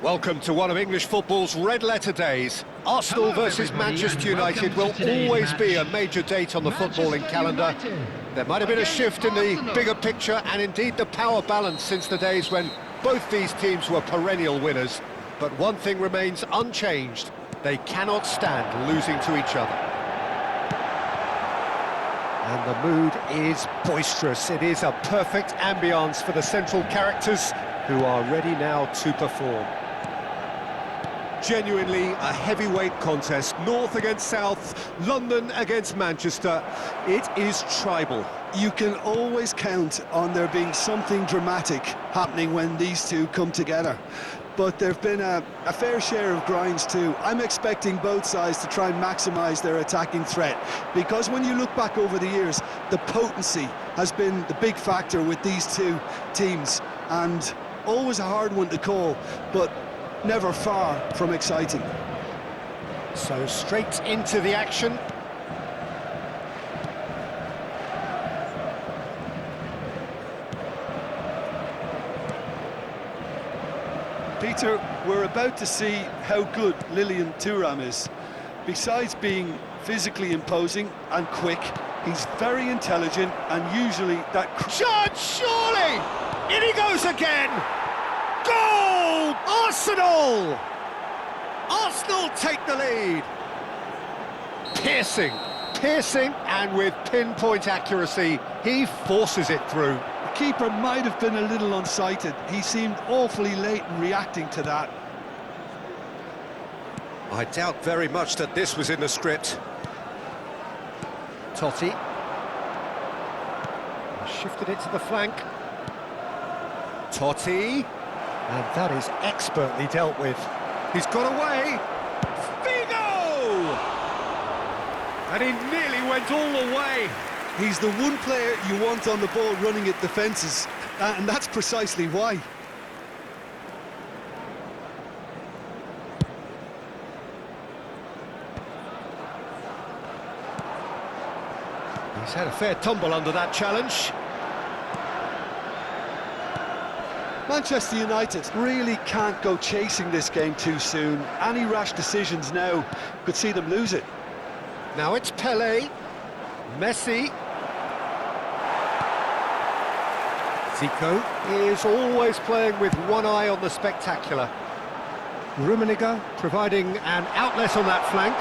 Welcome to one of English football's red-letter days. Arsenal versus Manchester United will always be a major date on the footballing calendar. There might have been a shift in the bigger picture and indeed the power balance since the days when both these teams were perennial winners. But one thing remains unchanged: they cannot stand losing to each other. And the mood is boisterous. It is a perfect ambience for the central characters who are ready now to perform. Genuinely a heavyweight contest, North against South, London against Manchester. It is tribal. You can always count on there being something dramatic happening when these two come together. But there have been a fair share of grinds too. I'm expecting both sides to try and maximise their attacking threat, because when you look back over the years, the potency has been the big factor with these two teams, and always a hard one to call, but never far from exciting. So straight into the action. Peter, we're about to see how good Lilian Thuram is. Besides being physically imposing and quick, he's very intelligent and usually that... Shot, surely! In he goes again! Goal! Arsenal! Arsenal take the lead. Piercing, and with pinpoint accuracy, he forces it through. The keeper might have been a little unsighted. He seemed awfully late in reacting to that. I doubt very much that this was in the script. Totti. Shifted it to the flank. Totti. And that is expertly dealt with. He's got away. Figo! And he nearly went all the way. He's the one player you want on the ball running at defences, and that's precisely why. He's had a fair tumble under that challenge. Manchester United really can't go chasing this game too soon. Any rash decisions now could see them lose it. Now it's Pele, Messi. Zico is always playing with one eye on the spectacular. Rummenigge providing an outlet on that flank.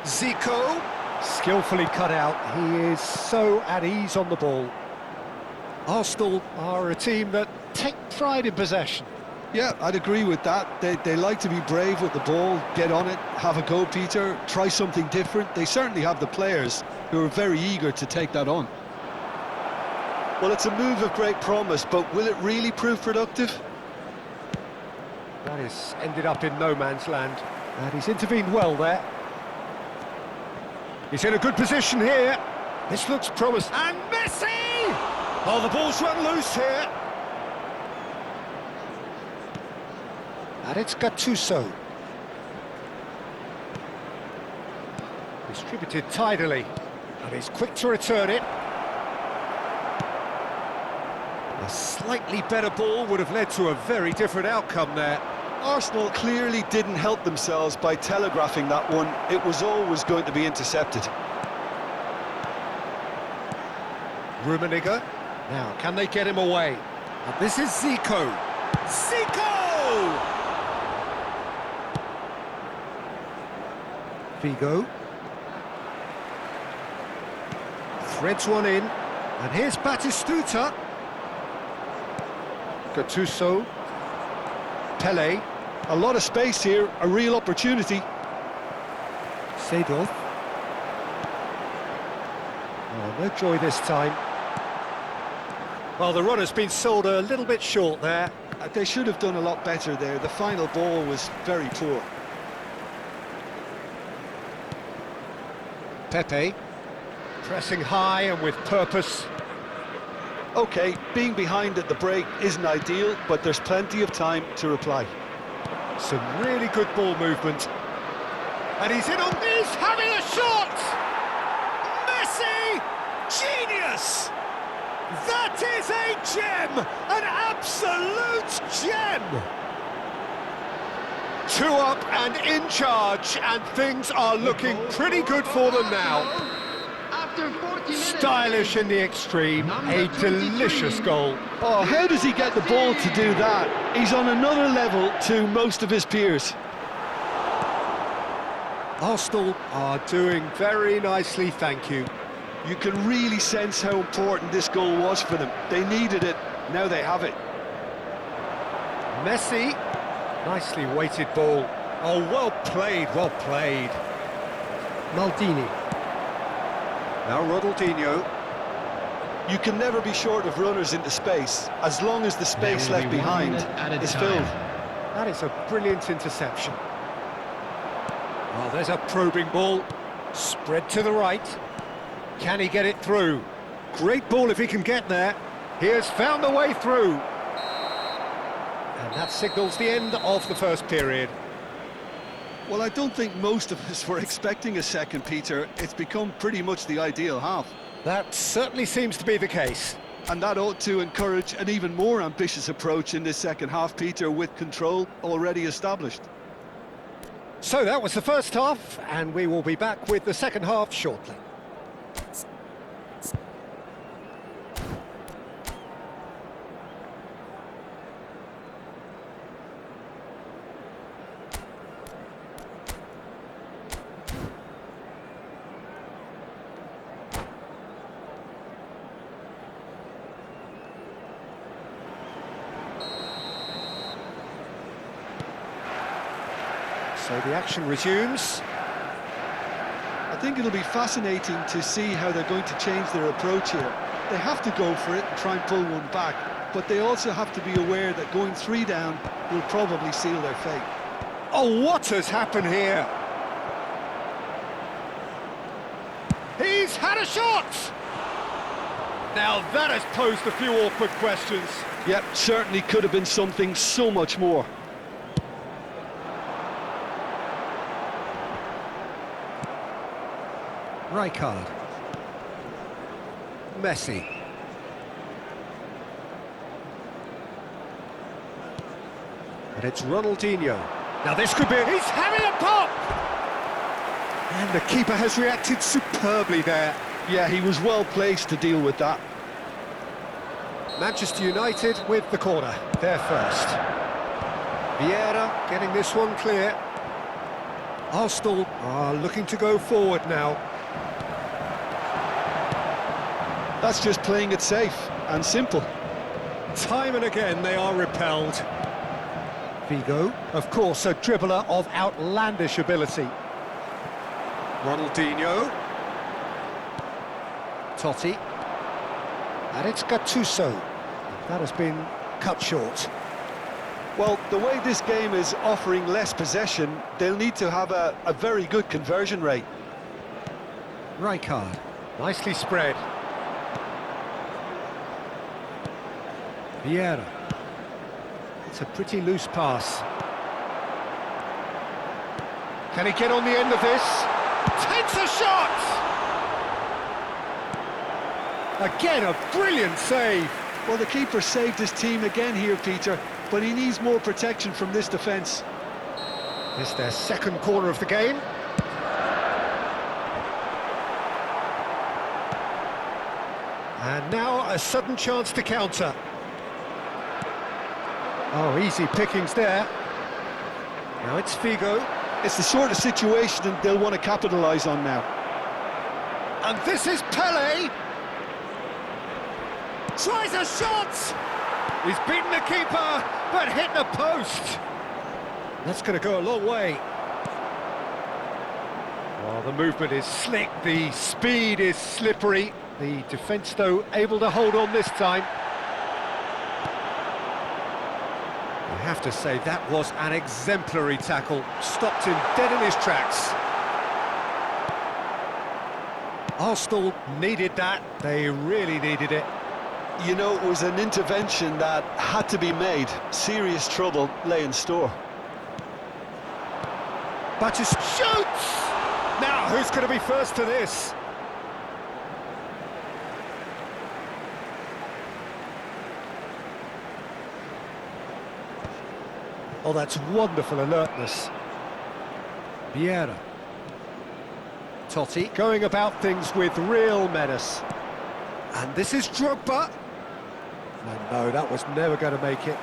Zico, skillfully cut out. He is so at ease on the ball. Arsenal are a team that take pride in possession. Yeah, I'd agree with that. They like to be brave with the ball, get on it, have a go, Peter, try something different. They certainly have the players who are very eager to take that on. Well, it's a move of great promise, but will it really prove productive? That has ended up in no man's land, and he's intervened well there. He's in a good position here. This looks promising. And Messi! Oh, the ball's run loose here. And it's Gattuso. Distributed tidily. And he's quick to return it. A slightly better ball would have led to a very different outcome there. Arsenal clearly didn't help themselves by telegraphing that one. It was always going to be intercepted. Rummenigge. Now, can they get him away? And this is Zico. Zico! Figo. Threads one in. And here's Batistuta. Gattuso. Pele. A lot of space here, a real opportunity. Seedorf. Oh, no joy this time. Well, the run has been sold a little bit short there. They should have done a lot better there. The final ball was very poor. Pepe. Pressing high and with purpose. OK, being behind at the break isn't ideal, but there's plenty of time to reply. Some really good ball movement. And he's in on... He's having a shot! Messi! That is a gem! An absolute gem! 2 up and in charge, and things are looking pretty good for them now. After 40 minutes, Stylish in the extreme, a delicious goal. Oh, how does he get the ball to do that? He's on another level to most of his peers. Arsenal are doing very nicely, thank you. You can really sense how important this goal was for them. They needed it, now they have it. Messi, nicely weighted ball. Oh, well played, well played. Maldini. Now Ronaldinho. You can never be short of runners into space, as long as the space There will left be 1 behind minute at a is time. filled. That is a brilliant interception. Well, there's a probing ball. Spread to the right. Can he get it through? Great ball if he can get there. He has found the way through. And that signals the end of the first period. Well, I don't think most of us were expecting a second, Peter. It's become pretty much the ideal half. That certainly seems to be the case. And that ought to encourage an even more ambitious approach in this second half, Peter, with control already established. So that was the first half, and we will be back with the second half shortly. So the action resumes. I think it'll be fascinating to see how they're going to change their approach here. They have to go for it and try and pull one back, but they also have to be aware that going 3 down will probably seal their fate. Oh, what has happened here? He's had a shot! Now that has posed a few awkward questions. Yep, certainly could have been something so much more. Rijkaard. Messi. And it's Ronaldinho. Now this could be... He's having a pop! And the keeper has reacted superbly there. Yeah, he was well placed to deal with that. Manchester United with the corner. They're first. Vieira getting this one clear. Arsenal are looking to go forward now. That's just playing it safe and simple. Time and again they are repelled. Figo, of course, a dribbler of outlandish ability. Ronaldinho. Totti. And it's Gattuso. That has been cut short. Well, the way this game is offering less possession, they'll need to have a very good conversion rate. Rijkaard, nicely spread. Vieira. It's a pretty loose pass. Can he get on the end of this? Takes a shot! Again, a brilliant save. Well, the keeper saved his team again here, Peter, but he needs more protection from this defence. It's their second corner of the game. And now a sudden chance to counter. Oh, easy pickings there. Now it's Figo. It's the sort of situation they'll want to capitalise on now. And this is Pele. Tries a shot. He's beaten the keeper, but hit the post. That's going to go a long way. Well, the movement is slick, the speed is slippery. The defence, though, able to hold on this time. I have to say, that was an exemplary tackle. Stopped him dead in his tracks. Arsenal needed that. They really needed it. You know, it was an intervention that had to be made. Serious trouble lay in store. Butchers shoots! Now, who's going to be first to this? Oh, that's wonderful alertness. Vieira. Totti going about things with real menace. And this is Drogba. No, that was never going to make it.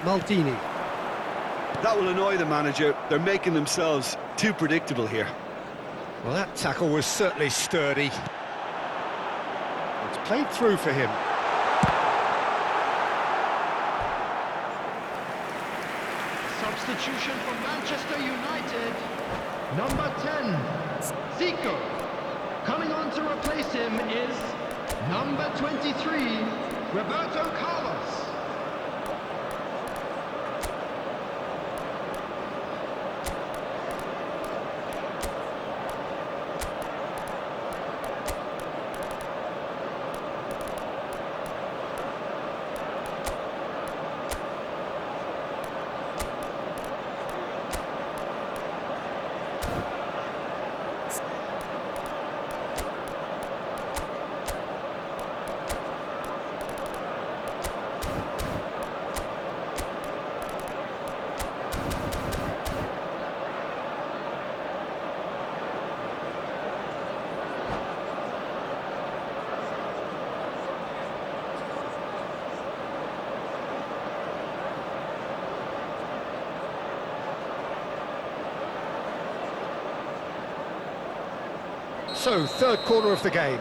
Maldini. That will annoy the manager. They're making themselves too predictable here. Well, that tackle was certainly sturdy. It's played through for him. Substitution for Manchester United. Number 10, Zico. Coming on to replace him is number 23, Roberto Carlos. So, third corner of the game.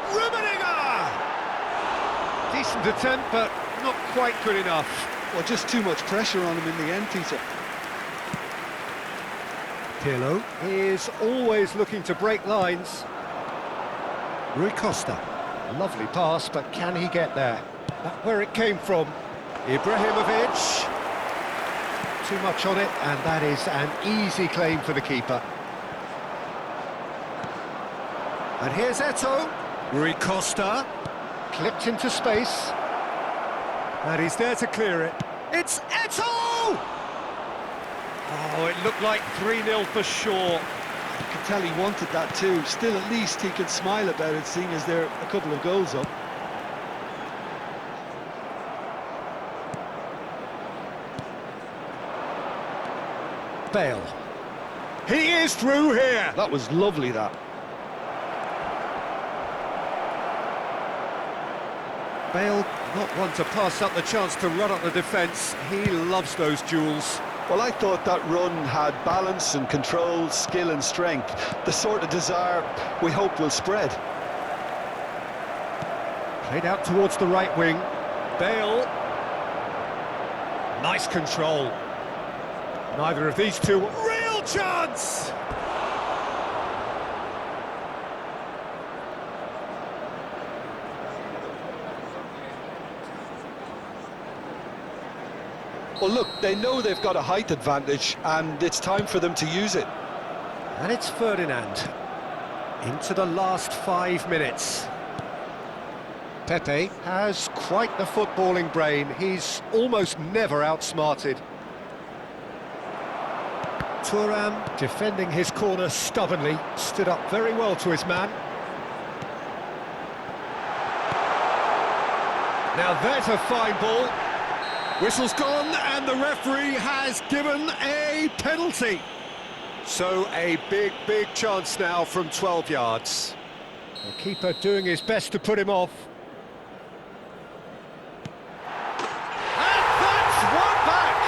Rummenigge! Decent attempt, but not quite good enough. Well, just too much pressure on him in the end, Peter. Pirlo is always looking to break lines. Rui Costa. Lovely pass, but can he get there? That's where it came from. Ibrahimovic. Too much on it, and that is an easy claim for the keeper. And here's Eto'o. Rui Costa. Clipped into space. And he's there to clear it. It's Eto'o! Oh, it looked like 3-0 for sure. You can tell he wanted that too. Still, at least he can smile about it, seeing as they're a couple of goals up. Bale. He is through here. That was lovely, that. Bale, not one to pass up the chance to run up the defence. He loves those duels. Well, I thought that run had balance and control, skill and strength. The sort of desire we hope will spread. Played out towards the right wing. Bale. Nice control. Neither of these two. Real chance! Well, look, they know they've got a height advantage, and it's time for them to use it. And it's Ferdinand. Into the last 5 minutes. Pepe has quite the footballing brain. He's almost never outsmarted. Thuram, defending his corner stubbornly, stood up very well to his man. Now there's a fine ball. Whistle's gone, and the referee has given a penalty. So a big chance now from 12 yards. The keeper doing his best to put him off. And that's one back!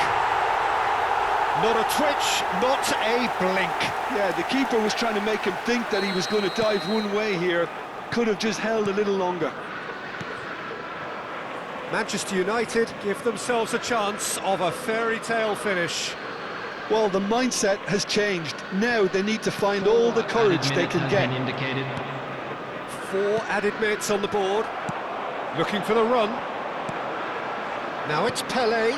Not a twitch, not a blink. Yeah, the keeper was trying to make him think that he was going to dive one way here. Could have just held a little longer. Manchester United give themselves a chance of a fairy tale finish. Well, the mindset has changed. Now they need to find all the courage they can get. 4 added minutes on the board. Looking for the run. Now it's Pele.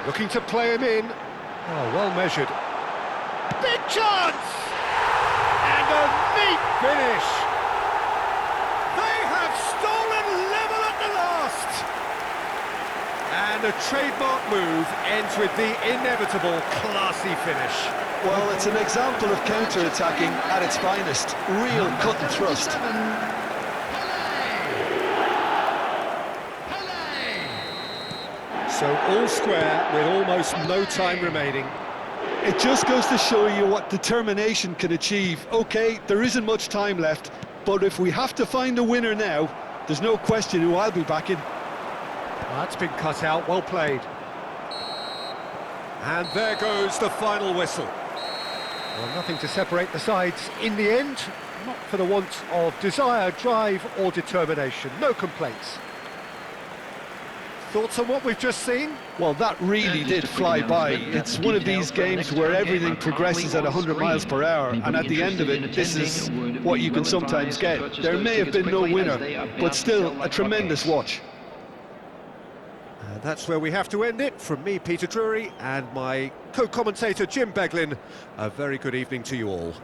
Looking to play him in. Oh, well measured. Big chance! And a neat finish! They have stolen level at the last! And a trademark move ends with the inevitable classy finish. Well, it's an example of counter-attacking at its finest. Real cut and thrust. So all square with almost no time remaining. It just goes to show you what determination can achieve. OK, there isn't much time left, but if we have to find a winner now, there's no question who I'll be backing. That's been cut out, well played. And there goes the final whistle. Well, nothing to separate the sides in the end, not for the want of desire, drive or determination. No complaints. Thoughts on what we've just seen? Well, that really did fly by. It's one of these games where everything progresses at 100 miles per hour, and at the end of it, this is what you can sometimes get. There may have been no winner, but still a tremendous watch. And that's where we have to end it. From me, Peter Drury, and my co-commentator, Jim Beglin, a very good evening to you all.